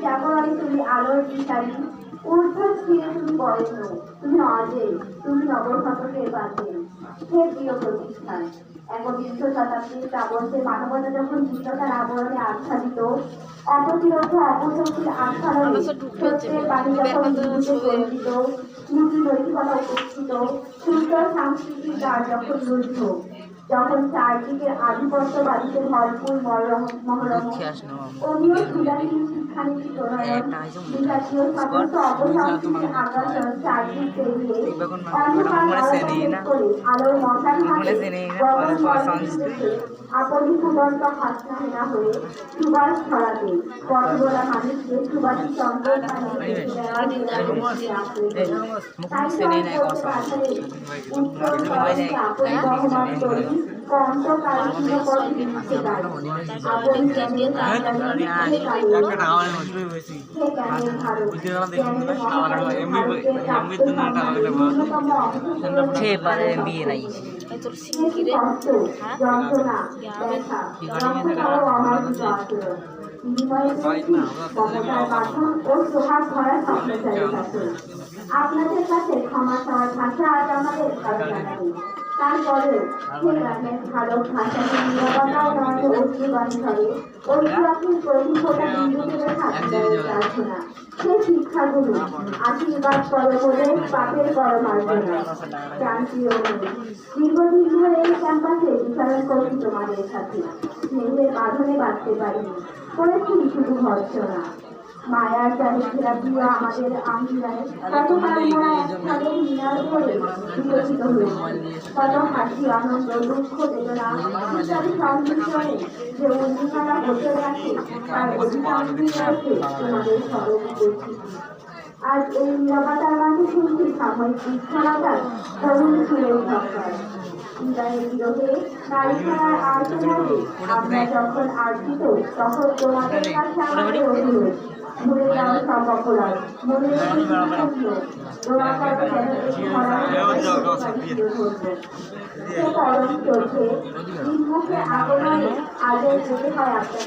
জাগরণে তুমি আলোর দিশারি, ঊর্ধ্বস্থিরে তুমি বরেণ্য, তুমি অজেয়, তুমি নবশতকের বাজে। হে প্রিয় প্রতিষ্ঠান, একবিংশ শতাব্দীর প্রাবন্ধ্যে মানবতা যখন জীর্ণতার আবরণে আচ্ছাদিত, অপ্রতিরোধ অপশক্তির আস্ফালনে সত্যের বাণী যখন নিভৃতে বঞ্চিত, নীতি নৈতিকতা উপেক্ষিত, সুন্দর সাংস্কৃতিক দ্বার যখন রুদ্ধ, যখন চারদিকের আধিপত্যবাদীতে ভরপুর মহরম, অমীয় সুদাহীন শিক্ষানীতি প্রণয়ন, বিজাতীয় সমস্ত অপসংস্কৃতির আগ্রাসন চারদিক পেরিয়ে অন্ধকার করে আলোর মশাল হাতে আপনি ফুটন্ত হাসনাহেনা হয়ে সুবাস ছড়াতে পথবলা মানুষকে সুবাসী চন্দ্র আপনাদের কাছে ক্ষমা চাওয়ার ভাষা আজ আমাদের ভালো জানাই। তারপরে ভালো ভাষাকে নিরাপত্তা নয় অশ্রুবাণী ধরে ঐতিহাসিক প্রতিভা বিন্দুদের হাত দেয় প্রার্থনা। সে শিক্ষাগুরু আশীর্বাদ করে বলে পাপের কর মার্জনা। প্রান্তীয় দীর্ঘদিন ধরে এই ক্যাম্পাসে বিচরণ করছি তোমাদের সাথে, স্নেহের বাঁধনে বাঁধতে পারিনি, করেছি শুধু ভর্সনা। মায়ার জালে ঘেরা প্রিয় আমাদের আঙ্গিনায় কতকাল মোরা একসাথে মিনার করে বিকশিত হয়েছে, কত হাসি আনন্দ দুঃখ বেদনা ইত্যাদি সংমিশ্রণে যে অধিকারা বসে রাখে তার অধিকাংশই রয়েছে তোমাদের স্মরণ করছি। আজ এই নিরাপত্তার মাঝে শুনছি সাময়িক বিচ্ছন্নতার করুণ সুরের ঝঙ্কার। হৃদয়ের বিরোধে নারী খেলার আর্তনাদে আমরা যখন আর্জিত, তখন তোমাদের কাছে আমাদের অনুরোধ, ভুলে যাও সব অপরাধ, মনে রেখে দোয়া করো যেন এই চলছে, মুখে আগমনে আজও যেতে হয় আপনার।